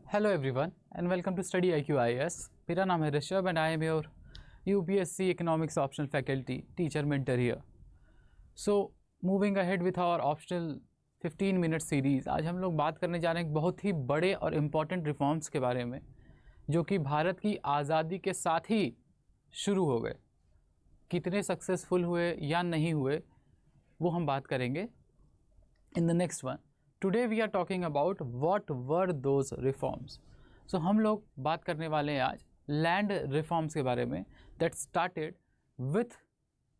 Hello everyone and welcome to study IQ IAS। मेरा नाम है Rishabh and I am your UPSC economics optional faculty teacher mentor here. So moving ahead with our optional 15 minute series, आज हम लोग बात करने जा रहे हैं बहुत ही बड़े और इम्पॉर्टेंट रिफॉर्म्स के बारे में जो कि भारत की आज़ादी के साथ ही शुरू हो गए। कितने सक्सेसफुल हुए या नहीं हुए वो हम बात करेंगे in the next one. Today we are talking about what were those reforms. So हम लोग बात करने वाले हैं आज लैंड रिफॉर्म्स के बारे में that started with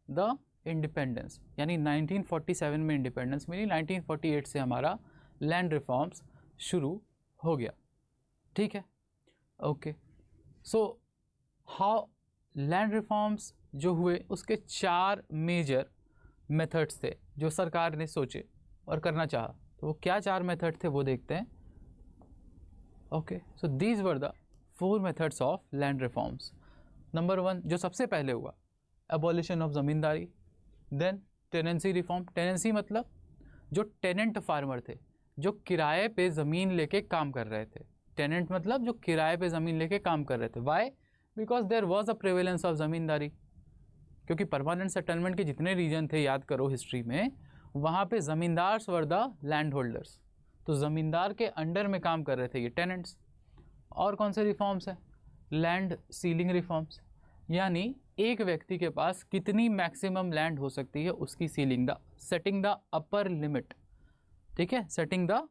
the independence, यानी 1947 में इंडिपेंडेंस मिली, 1948 से हमारा लैंड रिफॉर्म्स शुरू हो गया। ठीक है, okay. So how land reforms जो हुए उसके 4 मेजर मेथड्स थे जो सरकार ने सोचे और करना चाहा। तो वो क्या 4 मेथड थे वो देखते हैं। Okay, so these were the 4 methods of land reforms. Number 1 जो सबसे पहले हुआ, abolition of zamindari. Then tenancy reform. Tenancy मतलब जो टेनेंट फार्मर थे, जो किराए पे ज़मीन लेके काम कर रहे थे। टेनेंट मतलब जो किराए पे ज़मीन लेके काम कर रहे थे। Why? Because there was a prevalence of zamindari. क्योंकि परमानेंट सेटलमेंट के जितने रीजन थे, याद करो हिस्ट्री में, वहाँ पे zamindars were the land holders. तो ज़मींदार के अंडर में काम कर रहे थे ये टेनेंट्स। और कौन से रिफॉर्म्स हैं? लैंड सीलिंग रिफॉर्म्स, यानी एक व्यक्ति के पास कितनी मैक्सिमम लैंड हो सकती है उसकी ceiling, the setting the upper limit. ठीक है, setting the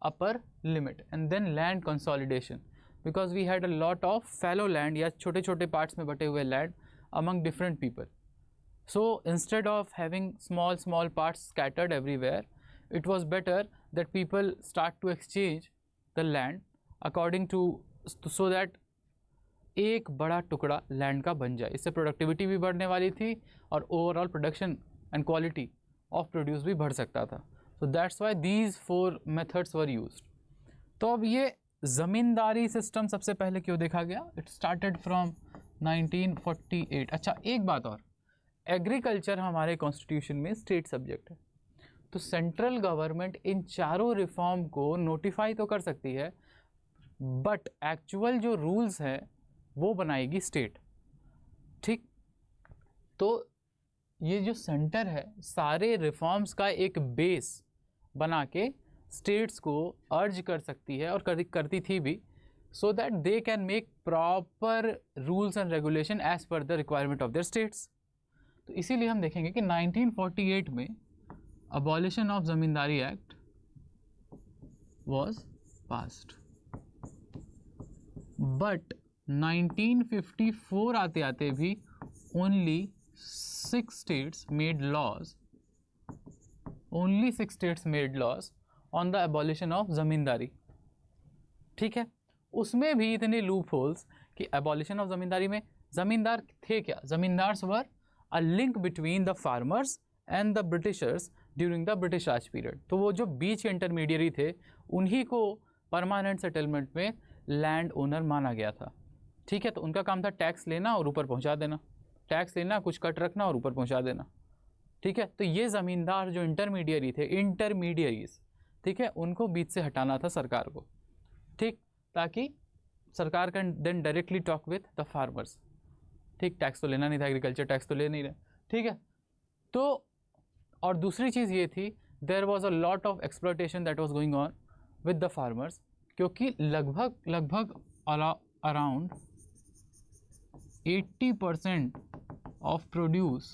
upper limit. And then land consolidation, because we had a lot of fallow land या छोटे छोटे पार्ट्स में बटे हुए land among different people. So instead of having small parts scattered everywhere, it was better that people start to exchange the land according to, so that एक बड़ा टुकड़ा land का बन जाए। इससे प्रोडक्टिविटी भी बढ़ने वाली थी और overall production and quality of produce भी बढ़ सकता था। So that's why these 4 methods were used. तो अब ये ज़मींदारी सिस्टम सबसे पहले क्यों देखा गया? It started from 1948। अच्छा, एक बात और, एग्रीकल्चर हमारे कॉन्स्टिट्यूशन में स्टेट सब्जेक्ट है, तो सेंट्रल गवर्नमेंट इन चारों रिफॉर्म को नोटिफाई तो कर सकती है, बट एक्चुअल जो रूल्स हैं वो बनाएगी स्टेट। ठीक, तो ये जो सेंटर है सारे रिफॉर्म्स का एक बेस बना के स्टेट्स को अर्ज कर सकती है और करती थी भी, so that they can make proper rules and regulation as per the requirement of their states. तो इसीलिए हम देखेंगे कि 1948 में abolition of zamindari act was passed, but 1954 आते आते भी only 6 states made laws on the abolition of zamindari. ठीक है, उसमें भी इतने लूप होल्स कि अबॉलिशन ऑफ ज़मींदारी में ज़मींदार थे क्या? ज़मींदार्स वर a link between the farmers and the Britishers during the British Raj period। तो वो जो बीच के इंटरमीडियरी थे उन्हीं को परमानेंट सेटलमेंट में लैंड ओनर माना गया था। ठीक है, तो उनका काम था टैक्स लेना और ऊपर पहुंचा देना, टैक्स लेना, कुछ कट रखना और ऊपर पहुंचा देना। ठीक है, तो ये ज़मींदार जो इंटरमीडियरी थे, इंटरमीडियरीज, ठीक है, उनको बीच से हटाना था सरकार को। ठीक, ताकि सरकार can then directly talk with the farmers. ठीक, टैक्स तो लेना नहीं था, एग्रीकल्चर टैक्स तो ले नहीं रहे। ठीक है, तो और दूसरी चीज़ ये थी, there was a lot of exploitation that was going on with the farmers, क्योंकि लगभग around 80% of produce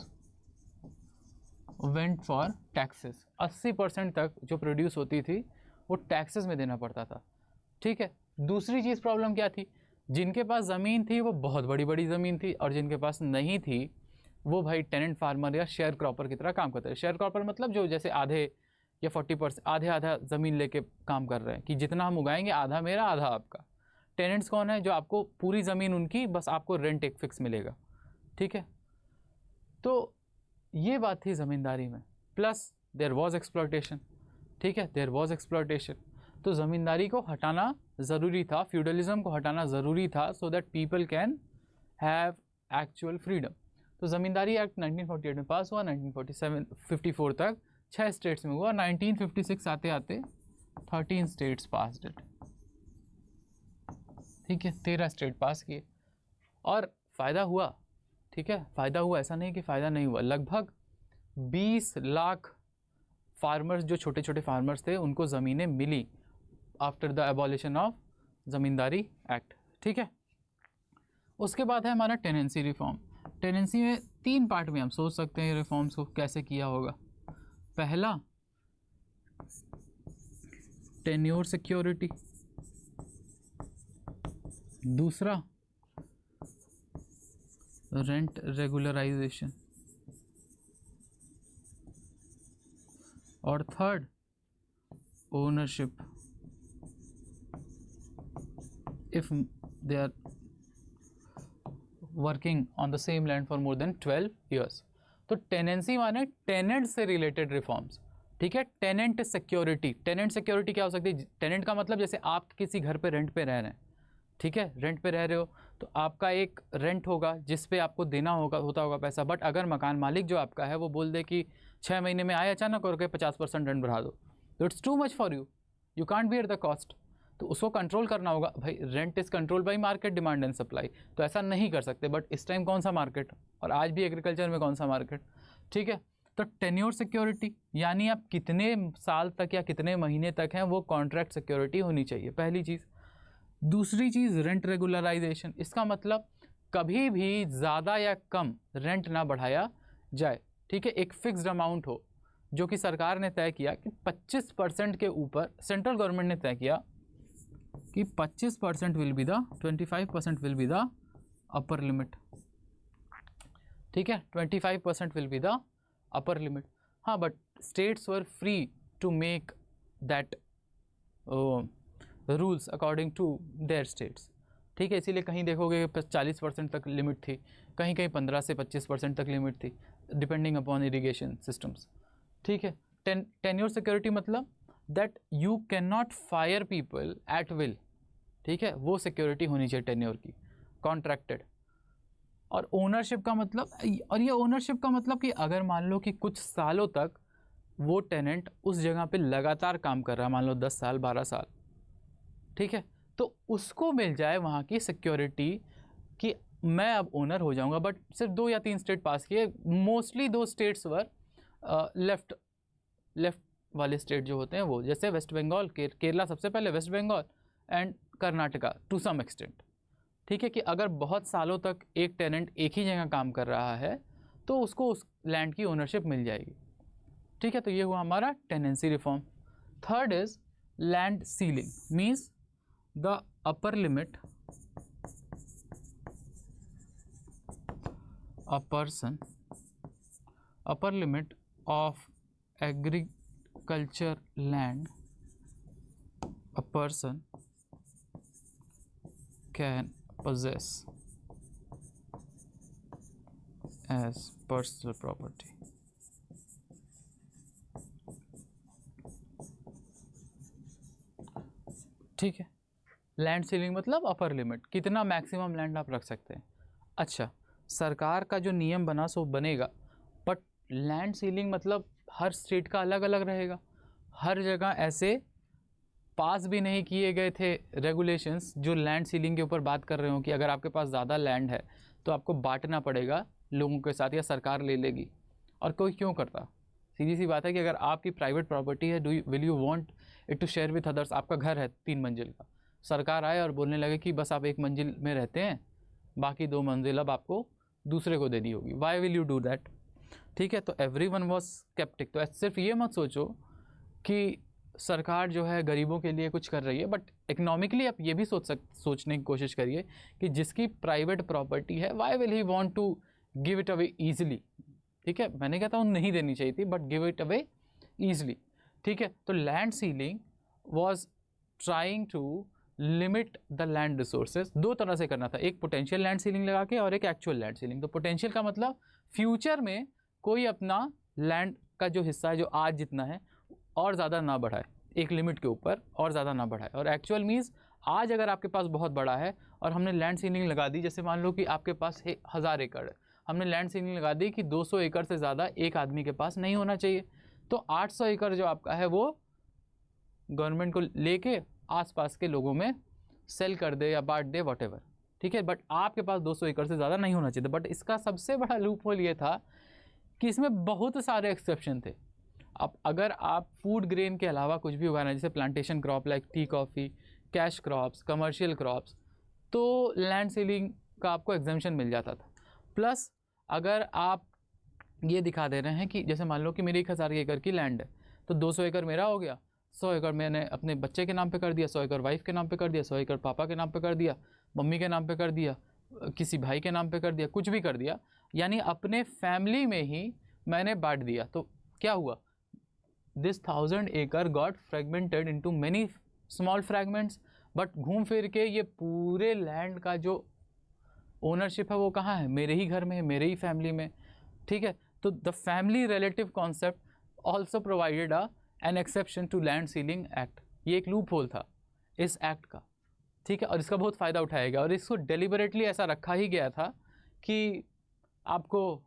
went for taxes. 80% तक जो प्रोड्यूस होती थी वो टैक्सेस में देना पड़ता था। ठीक है, दूसरी चीज़ प्रॉब्लम क्या थी? जिनके पास ज़मीन थी वो बहुत बड़ी बड़ी ज़मीन थी, और जिनके पास नहीं थी वो भाई टेनेंट फार्मर या शेयर क्रॉपर की तरह काम करते हैं। शेयर क्रॉपर मतलब जो जैसे आधे या 40% आधा ज़मीन लेके काम कर रहे हैं कि जितना हम उगाएंगे आधा मेरा आधा आपका। टेनेंट्स कौन है? जो आपको पूरी ज़मीन उनकी, बस आपको रेंट एक फिक्स मिलेगा। ठीक है, तो ये बात थी ज़मींदारी में, प्लस देयर वॉज एक्सप्लॉयटेशन। ठीक है, देयर वॉज एक्सप्लॉयटेशन, तो ज़मींदारी को हटाना ज़रूरी था, फ्यूडलिज्म को हटाना ज़रूरी था, so that people can have actual freedom. तो ज़मींदारी एक्ट 1948 में पास हुआ, 1954 तक 6 स्टेट्स में हुआ, 1956 आते आते 13 स्टेट्स पास्ड इट। ठीक है, 13 स्टेट पास किए और फ़ायदा हुआ, ठीक है, फ़ायदा हुआ, ऐसा नहीं कि फ़ायदा नहीं हुआ। लगभग 20 लाख फार्मर्स, जो छोटे छोटे फार्मर्स थे, उनको ज़मीनें मिली after the abolition of zamindari act, ठीक है। उसके बाद है हमारा टेनेंसी रिफॉर्म। टेनेंसी में 3 पार्ट में हम सोच सकते हैं रिफॉर्म्स को कैसे किया होगा। पहला, टेन्योर सिक्योरिटी, दूसरा रेंट रेगुलराइजेशन, और third ownership if they are working on the same land for more than 12 years। तो टेनेंसी माने टेनेंट से रिलेटेड रिफॉर्म्स, ठीक है। टेनेंट सिक्योरिटी, टेनेंट सिक्योरिटी क्या हो सकती है? टेनेंट का मतलब जैसे आप किसी घर पे रेंट पे रह रहे हैं, ठीक है, रेंट पे रह रहे हो तो आपका एक रेंट होगा जिस पे आपको देना होता होगा पैसा, बट अगर मकान मालिक जो आपका है वो बोल दे कि 6 महीने में आए अचानक और के 50% रेंट बढ़ा दो, तो it's too much for you, you can't bear the cost. तो उसको कंट्रोल करना होगा भाई, rent is control by market demand and supply, तो ऐसा नहीं कर सकते। बट इस टाइम कौन सा मार्केट, और आज भी एग्रीकल्चर में कौन सा मार्केट, ठीक है। तो टेन्योर सिक्योरिटी यानी आप कितने साल तक या कितने महीने तक हैं वो कॉन्ट्रैक्ट सिक्योरिटी होनी चाहिए, पहली चीज़। दूसरी चीज़ रेंट रेगुलराइजेशन, इसका मतलब कभी भी ज़्यादा या कम रेंट ना बढ़ाया जाए, ठीक है। एक फिक्स्ड अमाउंट हो जो कि सरकार ने तय किया कि 25% के ऊपर, सेंट्रल गवर्नमेंट ने तय किया कि 25% will be the 25% will be the upper limit, ठीक है, 25% will be the upper limit. हाँ, but states were free to make that rules according to their states, ठीक है। इसीलिए कहीं देखोगे 40% तक लिमिट थी, कहीं कहीं 15 से 25% तक लिमिट थी, डिपेंडिंग अपॉन इरिगेशन सिस्टम्स, ठीक है। टेन्योर सिक्योरिटी मतलब that you can not fire people at will, ठीक है, वो सिक्योरिटी होनी चाहिए टेन्योर की, कॉन्ट्रैक्टेड। और ओनरशिप का मतलब, और ये ओनरशिप का मतलब कि अगर मान लो कि कुछ सालों तक वो टेनेंट उस जगह पे लगातार काम कर रहा है, मान लो 10 साल 12 साल, ठीक है, तो उसको मिल जाए वहाँ की सिक्योरिटी कि मैं अब ओनर हो जाऊँगा। बट सिर्फ 2 या 3 स्टेट पास किए, मोस्टली 2 स्टेट्स वर लेफ्ट वाले स्टेट जो होते हैं वो, जैसे वेस्ट बंगाल, केरला सबसे पहले, West Bengal and Karnataka to some extent, ठीक है। कि अगर बहुत सालों तक एक टेनेंट एक ही जगह काम कर रहा है तो उसको उस लैंड की ओनरशिप मिल जाएगी, ठीक है। तो ये हुआ हमारा tenancy reform. Third is land ceiling, means the upper limit a person, upper limit of agriculture land a person can possess as personal property, ठीक है। लैंड सीलिंग मतलब अपर लिमिट, कितना मैक्सिमम लैंड आप रख सकते हैं। अच्छा, सरकार का जो नियम बना सो बनेगा, बट लैंड सीलिंग मतलब हर स्टेट का अलग अलग रहेगा। हर जगह ऐसे पास भी नहीं किए गए थे रेगुलेशंस जो लैंड सीलिंग के ऊपर बात कर रहे हो कि अगर आपके पास ज़्यादा लैंड है तो आपको बांटना पड़ेगा लोगों के साथ या सरकार ले लेगी। और कोई क्यों करता? सीधी सी बात है कि अगर आपकी प्राइवेट प्रॉपर्टी है, will you want it to share with others? आपका घर है 3 मंजिल का, सरकार आए और बोलने लगे कि बस आप 1 मंजिल में रहते हैं, बाकी 2 मंजिल अब आपको दूसरे को देनी होगी, why will you do that? ठीक है, तो एवरीवन वाज स्केप्टिक। तो सिर्फ ये मत सोचो कि सरकार जो है गरीबों के लिए कुछ कर रही है, बट इकोनॉमिकली आप ये भी सोचने की कोशिश करिए कि जिसकी प्राइवेट प्रॉपर्टी है, why will he want to give it away easily? ठीक है, मैंने कहता हूँ नहीं देनी चाहिए थी, but give it away easily. ठीक है, तो land ceiling was trying to limit the land resources. 2 तरह से करना था, एक पोटेंशियल लैंड सीलिंग लगा के और एक एक्चुअल लैंड सीलिंग। तो पोटेंशियल का मतलब फ्यूचर में कोई अपना लैंड का जो हिस्सा है, जो आज जितना है, और ज़्यादा ना बढ़ाए, एक लिमिट के ऊपर और ज़्यादा ना बढ़ाए। और एक्चुअल मीन्स आज अगर आपके पास बहुत बड़ा है और हमने लैंड सीलिंग लगा दी, जैसे मान लो कि आपके पास 1000 एकड़ है, हमने लैंड सीलिंग लगा दी कि 200 एकड़ से ज़्यादा एक आदमी के पास नहीं होना चाहिए, तो 800 एकड़ जो आपका है वो गवर्नमेंट को लेके आसपास के लोगों में सेल कर दे या बांट दे, वॉटेवर, ठीक है, बट आपके पास 200 एकड़ से ज़्यादा नहीं होना चाहिए। बट इसका सबसे बड़ा लूप होल ये था कि इसमें बहुत सारे एक्सेप्शन थे। अब अगर आप फूड ग्रेन के अलावा कुछ भी उगाना, जैसे plantation crop like tea coffee, cash crops, commercial crops, तो लैंड सीलिंग का आपको एग्जेम्पशन मिल जाता था। प्लस अगर आप ये दिखा दे रहे हैं कि जैसे मान लो कि मेरी 1000 एकड़ की लैंड है, तो 200 एकड़ मेरा हो गया, 100 एकड़ मैंने अपने बच्चे के नाम पे कर दिया, 100 एकड़ वाइफ के नाम पे कर दिया, 100 एकड़ पापा के नाम पे कर दिया, मम्मी के नाम पे कर दिया, किसी भाई के नाम पे कर दिया, कुछ भी कर दिया, यानी अपने फैमिली में ही मैंने बांट दिया। तो क्या हुआ, दिस 1000 एकड़ got fragmented into many small fragments, but घूम फिर के ये पूरे लैंड का जो ओनरशिप है वो कहाँ है, मेरे ही घर में है, मेरे ही फैमिली में, ठीक है। तो the family relative concept also provided an exception to land ceiling act. ये एक लूप होल था इस एक्ट का, ठीक है, और इसका बहुत फ़ायदा उठाएगा, और इसको डेलिबरेटली ऐसा रखा ही गया था कि आपको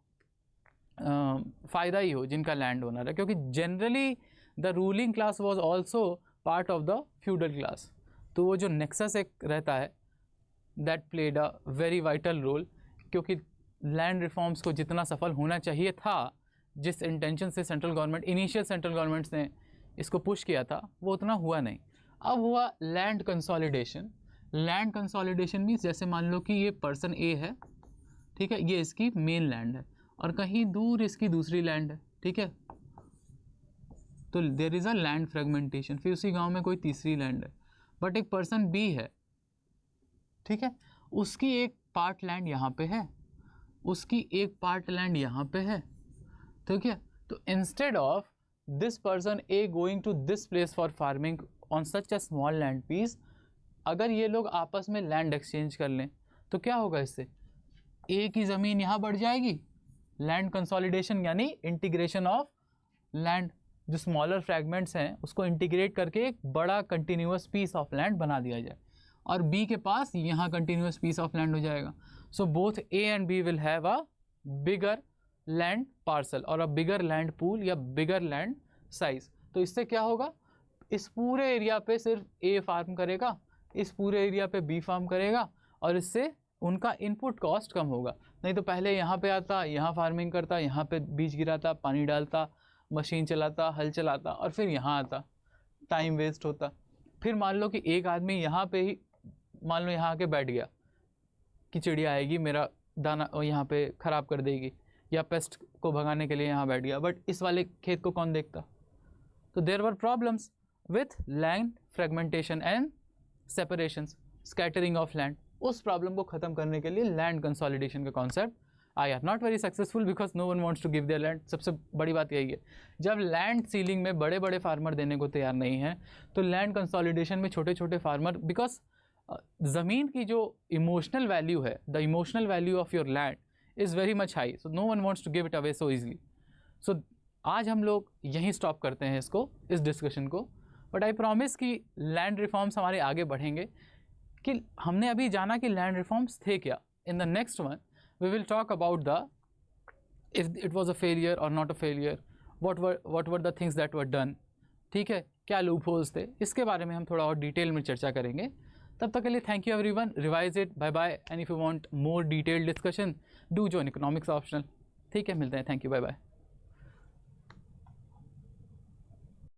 फ़ायदा ही हो जिनका लैंड ओनर है, क्योंकि generally the ruling class was also part of the feudal class. तो वो जो नेक्सस एक रहता है, that played a very vital role, क्योंकि लैंड रिफॉर्म्स को जितना सफल होना चाहिए था, जिस इंटेंशन से central government, initial central governments ने इसको पुश किया था, वो उतना हुआ नहीं। अब हुआ land consolidation. Land consolidation means जैसे मान लो कि ये पर्सन ए है, ठीक है, ये इसकी मेन लैंड है और कहीं दूर इसकी दूसरी लैंड है, ठीक है, तो there is a land fragmentation. फिर उसी गांव में कोई तीसरी लैंड है, बट एक पर्सन बी है, ठीक है, उसकी एक पार्ट लैंड यहाँ पे है, उसकी एक पार्ट लैंड यहाँ पे है, ठीक है। तो instead of this person A going to this place for farming on such a small land piece, अगर ये लोग आपस में लैंड एक्सचेंज कर लें तो क्या होगा, इससे ए की ज़मीन यहाँ बढ़ जाएगी, लैंड कंसोलिडेशन यानी इंटीग्रेशन ऑफ लैंड, जो स्मॉलर फ्रैगमेंट्स हैं उसको इंटीग्रेट करके एक बड़ा कंटिन्यूअस पीस ऑफ लैंड बना दिया जाए, और बी के पास यहाँ कंटिन्यूअस पीस ऑफ लैंड हो जाएगा। So both A and B will have a bigger land parcel और अ बिगर लैंड पूल या बिगर लैंड साइज। तो इससे क्या होगा, इस पूरे एरिया पे सिर्फ ए फार्म करेगा, इस पूरे एरिया पे बी फार्म करेगा, और इससे उनका इनपुट कॉस्ट कम होगा। नहीं तो पहले यहाँ पे आता, यहाँ फार्मिंग करता, यहाँ पे बीज गिराता, पानी डालता, मशीन चलाता, हल चलाता, और फिर यहाँ आता, टाइम वेस्ट होता। फिर मान लो कि एक आदमी यहाँ पे ही, मान लो यहाँ आके बैठ गया कि चिड़िया आएगी मेरा दाना यहाँ पे ख़राब कर देगी, या पेस्ट को भगाने के लिए यहाँ बैठ गया, बट इस वाले खेत को कौन देखता। तो there were problems with land fragmentation and separations, scattering of land. उस प्रॉब्लम को ख़त्म करने के लिए लैंड कंसोलिडेशन का कॉन्सेप्ट आया। Not very successful because no one wants to give their land. सबसे बड़ी बात यही है, जब लैंड सीलिंग में बड़े बड़े फार्मर देने को तैयार नहीं है, तो लैंड कंसोलिडेशन में छोटे छोटे फार्मर, बिकॉज ज़मीन की जो इमोशनल वैल्यू है, the emotional value of your land is very much high, so no one wants to give it away so easily. So आज हम लोग यहीं स्टॉप करते हैं इसको, इस डिस्कशन को, बट आई प्रॉमिस कि लैंड रिफॉर्म्स हमारे आगे बढ़ेंगे। कि हमने अभी जाना कि लैंड रिफॉर्म्स थे क्या। In the next one we will talk about the if it was a failure और not a failure, what were the things that were done, ठीक है, क्या लूप होल्स थे, इसके बारे में हम थोड़ा और डिटेल में चर्चा करेंगे। तब तक के लिए thank you everyone, revise it, bye bye, and if you want more detailed discussion do join economics optional. ठीक है, मिलते हैं, थैंक यू, बाय बाय।